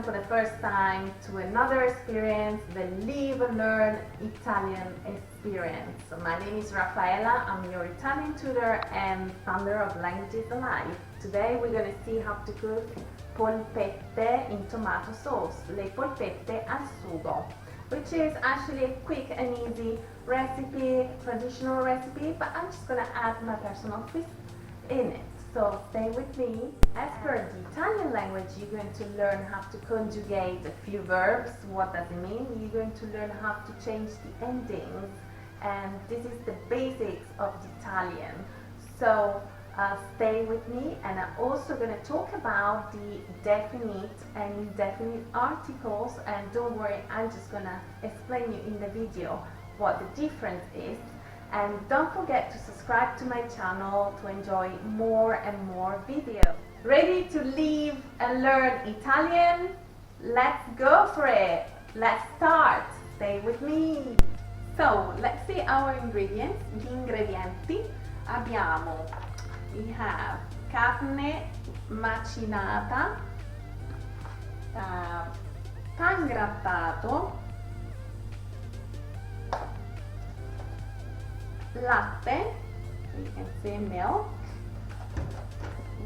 welcome for the first time to another experience, the Live and Learn Italian experience. My name is Raffaella, I'm your Italian tutor and founder of Languages Alive. Today we're going to see how to cook polpette in tomato sauce, le polpette al sugo, which is actually a quick and easy recipe, traditional recipe, but I'm just going to add my personal twist in it. So stay with me. As per the Italian language, you're going to learn how to conjugate a few verbs. What does it mean? You're going to learn how to change the endings, and this is the basics of the Italian. So stay with me, and I'm also going to talk about the definite and indefinite articles, and don't worry, I'm just going to explain you in the video what the difference is. And don't forget to subscribe to my channel to enjoy more and more videos. Ready to live and learn Italian? Let's go for it! Let's start! Stay with me! So, let's see our ingredients. Gli ingredienti. We have carne macinata, pan grattato, latte, you can say milk,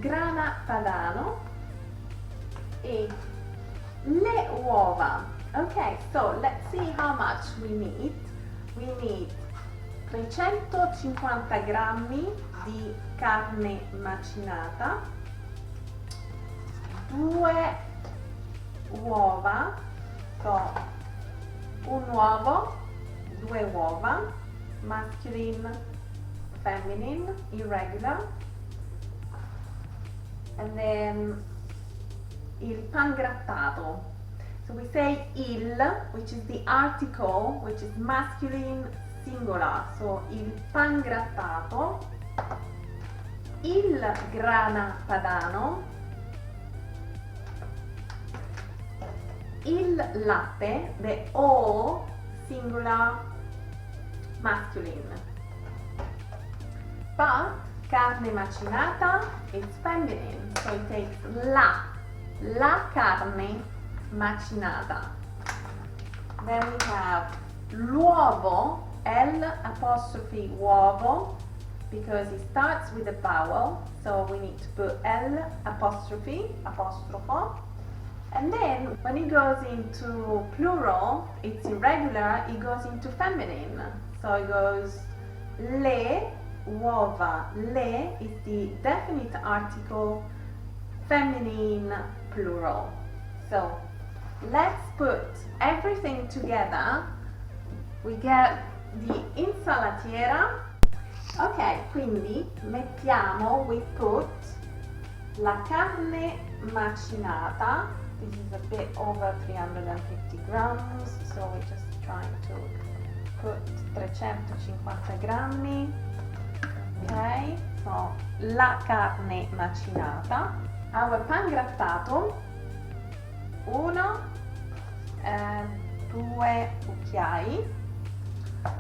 grana padano e le uova. Okay, so let's see how much we need. We need 350 grammi di carne macinata, 2 uova, so un uovo, 2 uova, masculine, feminine, irregular, and then il pan grattato. So we say il, which is the article, which is masculine singular. So il pan grattato, il grana padano, il latte, the all singular masculine. But carne macinata is feminine, so it takes la carne macinata. Then we have l'uovo, L apostrophe uovo, because it starts with a vowel, so we need to put L apostrophe, apostrofo. And then when it goes into plural, it's irregular, it goes into feminine. So it goes le uova. Le is the definite article, feminine plural. So let's put everything together. We get the insalatiera. Ok, quindi mettiamo, we put la carne macinata. This is a bit over 350 grams, so we're just trying to put 350 grammi. Ok, so la carne macinata. Our pan grattato, 1 e 2 cucchiai.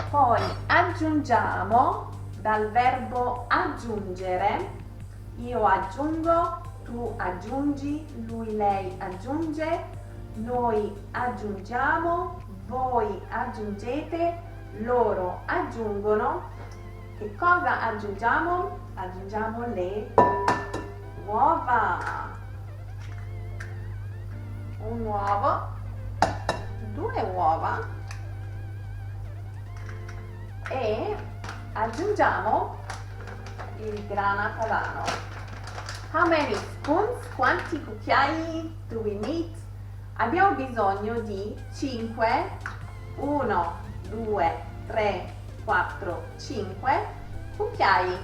Poi aggiungiamo dal verbo aggiungere, io aggiungo, tu aggiungi, lui, lei aggiunge, noi aggiungiamo, voi aggiungete, loro aggiungono. Che cosa aggiungiamo? Aggiungiamo le uova. Un uovo, 2 uova e aggiungiamo il grana padano. How many spoons? Quanti cucchiai do we need? Abbiamo bisogno di 5, 1, 2, 3, 4, 5 cucchiai.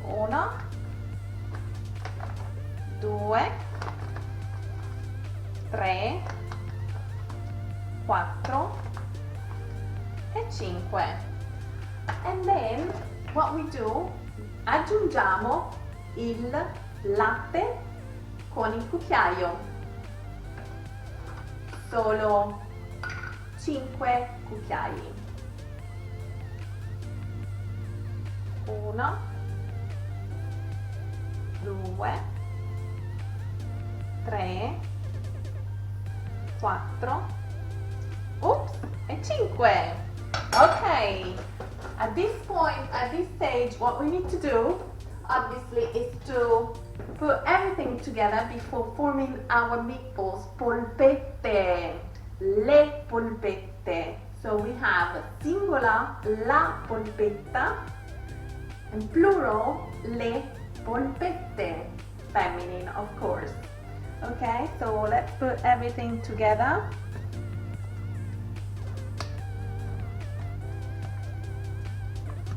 1, 2, 3, 4 e 5. And then what we do? Aggiungiamo il latte con il cucchiaio. Solo 5 cucchiai. 1, 2, 3, 4, oops, e 5. Okay, at this point, at this stage, what we need to do, obviously, is to put everything together before forming our meatballs. Polpette, le polpette. So we have singular, la polpetta, and plural, le polpette, feminine, of course. Okay, so let's put everything together.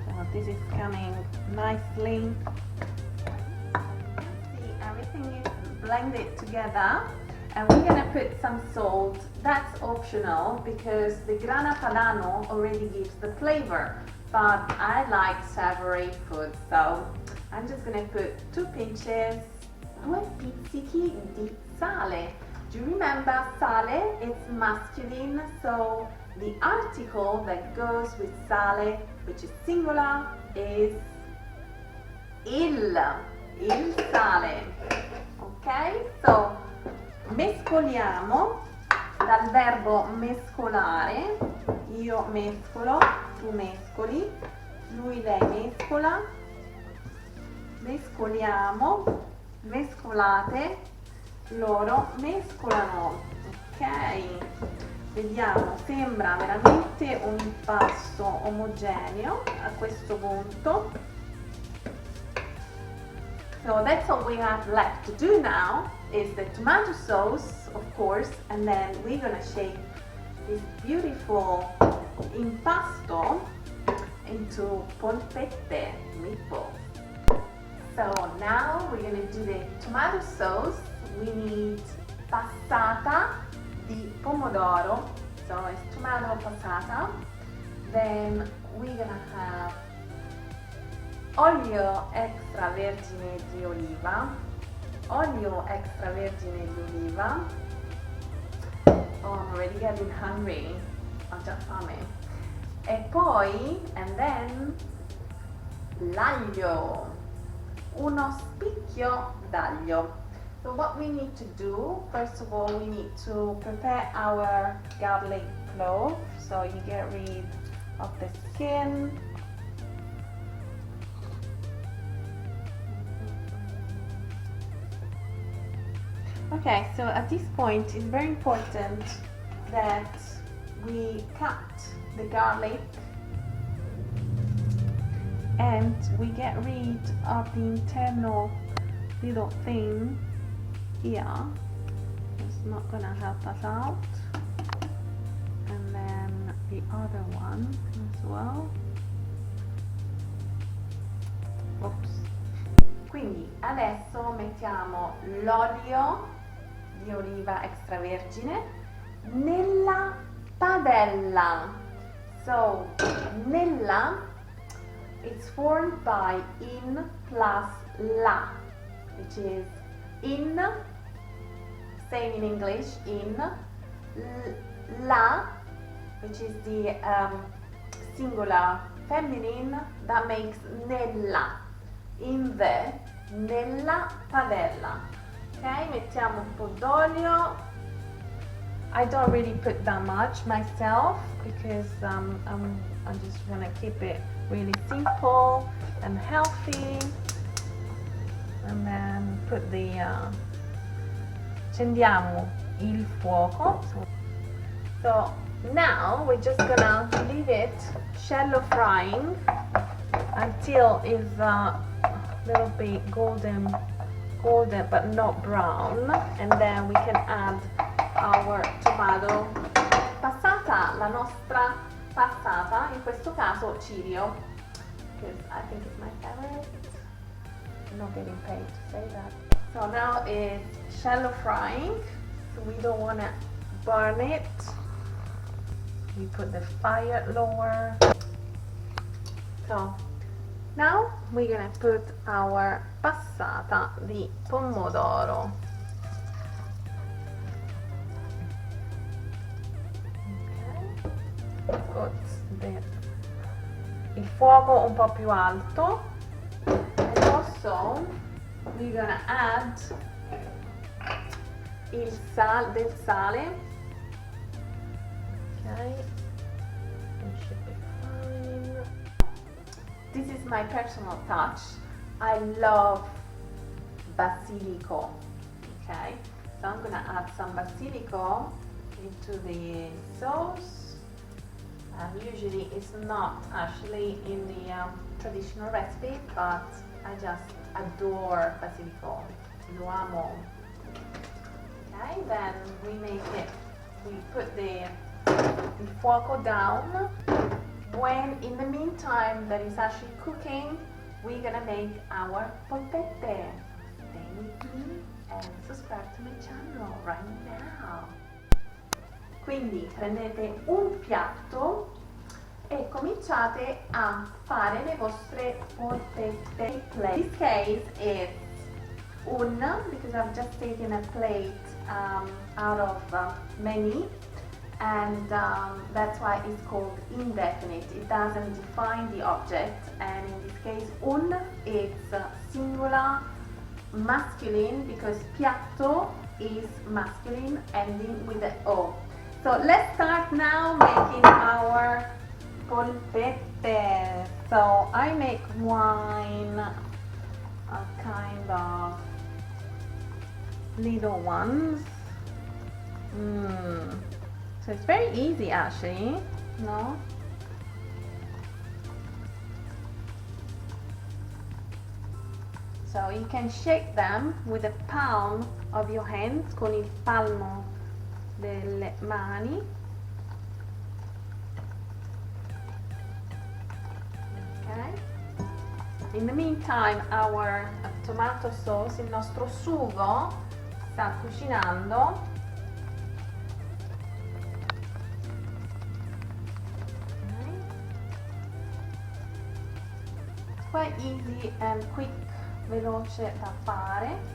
So this is coming nicely. See, everything is blended together, and we're gonna put some salt. That's optional because the grana padano already gives the flavor, but I like savory food, so I'm just gonna put 2 pinches, 2 pizzichi di sale. Do you remember sale? It's masculine, so the article that goes with sale, which is singular, is il sale. Ok? So mescoliamo dal verbo mescolare. Io mescolo, tu mescoli, lui, lei mescola, mescoliamo, mescolate, loro mescolano. Ok, vediamo, sembra veramente un impasto omogeneo a questo punto. So that's all we have left to do now is the tomato sauce, of course, and then we're gonna shape this beautiful impasto into polpette meatballs. So now we're gonna do the tomato sauce. We need passata di pomodoro, so it's tomato passata. Then we're gonna have olio extravergine di oliva, olio extravergine di oliva. Oh, I'm already getting hungry. Ho già fame. E poi, and then, l'aglio. Uno spicchio d'aglio. So what we need to do, first of all, we need to prepare our garlic clove. So you get rid of the skin. Okay, so at this point it's very important that we cut the garlic and we get rid of the internal little thing here. It's not gonna help us out. And then the other one as well. Oops. Quindi adesso mettiamo l'olio di oliva extravergine nella padella. So nella, it's formed by in plus la, which is in, same in English, in, la, which is the singular feminine, that makes nella, in the, nella padella. Ok, mettiamo un po' d'olio. I don't really put that much myself because I just want to keep it really simple and healthy. And then put the accendiamo il fuoco. So now we're just gonna leave it shallow frying until it's a little bit golden but not brown, and then we can add our tomato passata, la nostra passata, in questo caso cirio, because I think it's my favorite. I'm not getting paid to say that. So now it's shallow frying, so we don't want to burn it. We put the fire lower. So now we're gonna put our passata di pomodoro. Okay. Put il fuoco un po' più alto. And also we're gonna add del sale Okay, it should be fine. This is my personal touch. I love basilico. Okay, so I'm gonna add some basilico into the sauce. Usually it's not actually in the traditional recipe, but I just adore basilico. Lo amo. Okay, then we put the fuoco down. When in the meantime that is actually cooking, we're gonna make our polpette. Stay with me and subscribe to my channel right now. Quindi prendete un piatto e cominciate a fare le vostre polpette. In this case it's una, because I've just taken a plate out of many, and that's why it's called indefinite. It doesn't define the object, and in this case un, it's singular masculine, because piatto is masculine ending with the o. So let's start now making our polpette. So I make one kind of little ones. So it's very easy actually, no? So you can shake them with the palm of your hands, con il palmo delle mani. Okay. In the meantime, our tomato sauce, il nostro sugo, sta cucinando. Okay. It's quite easy and quick, veloce da fare.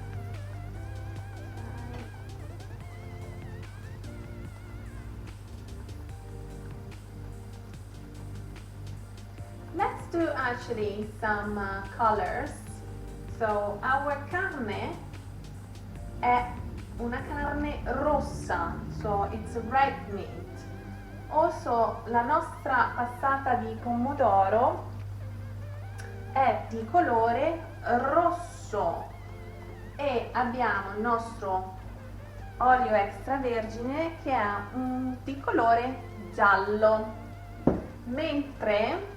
Let's do actually some colors. So our carne è una carne rossa, so it's red meat. Also la nostra passata di pomodoro è di colore rosso e abbiamo il nostro olio extravergine che è di colore giallo, mentre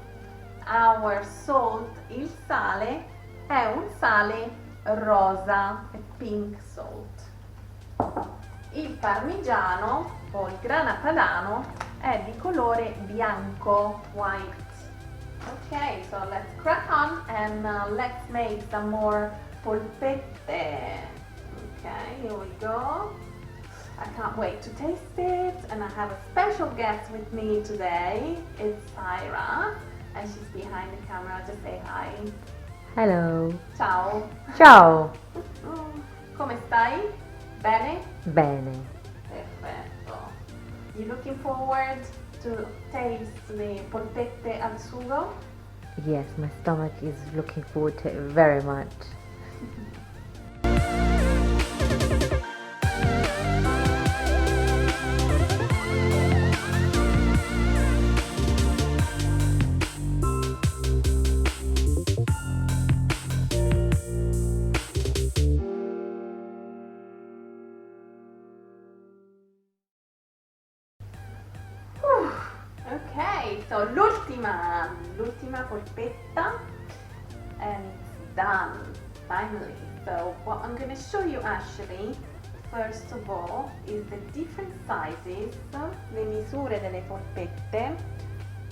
our salt, il sale, è un sale rosa, è pink salt. Il parmigiano o il grana padano è di colore bianco, white. Okay, so let's crack on and let's make some more polpette. Okay, here we go. I can't wait to taste it, and I have a special guest with me today. It's Syra. And she's behind the camera. Just say hi. Hello. Ciao. Ciao. Come stai? Bene? Bene. Perfetto. You looking forward to taste the polpette al sugo? Yes, my stomach is looking forward to it very much. Okay, so l'ultima polpetta, and it's done finally. So what I'm going to show you actually, first of all, is the different sizes, le misure delle polpette.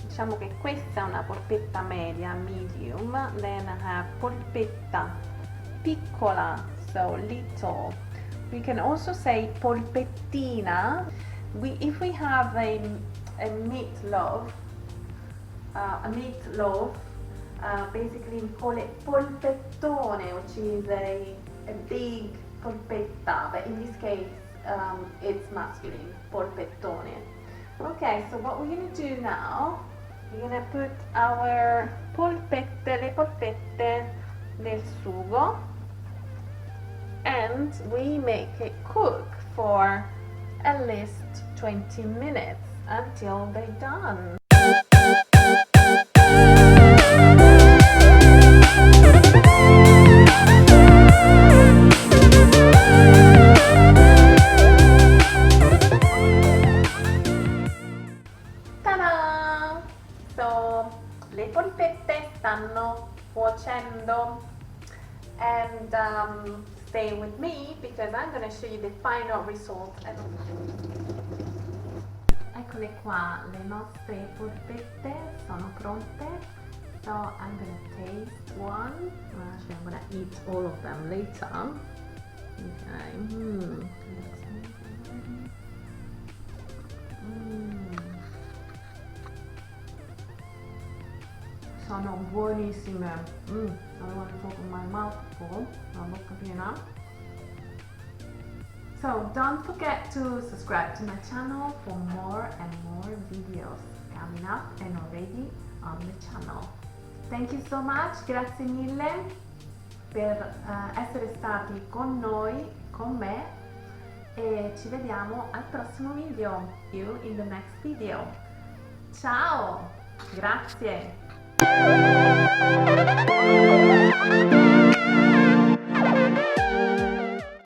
Diciamo che questa è una polpetta media, medium, then I have polpetta piccola, so little. We can also say polpettina. If we have a meatloaf, basically we call it polpettone, which is a big polpetta, but in this case it's masculine, polpettone. Okay, so what we're going to do now, we're going to put our le polpette nel sugo, and we make it cook for at least 20 minutes. until they're done. Ta-da! So, le polpette stanno cuocendo, and stay with me because I'm going to show you the final result. Eccole qua, le nostre polpette sono pronte. So I'm going to taste one. Well, actually, I'm going to eat all of them later. Okay. Sono buonissime. I don't want to talk with my mouth full, la bocca piena. So don't forget to subscribe to my channel for more and more videos coming up and already on the channel. Thank you so much, grazie mille per essere stati con noi, con me, e ci vediamo al prossimo video. See you in the next video. Ciao, grazie.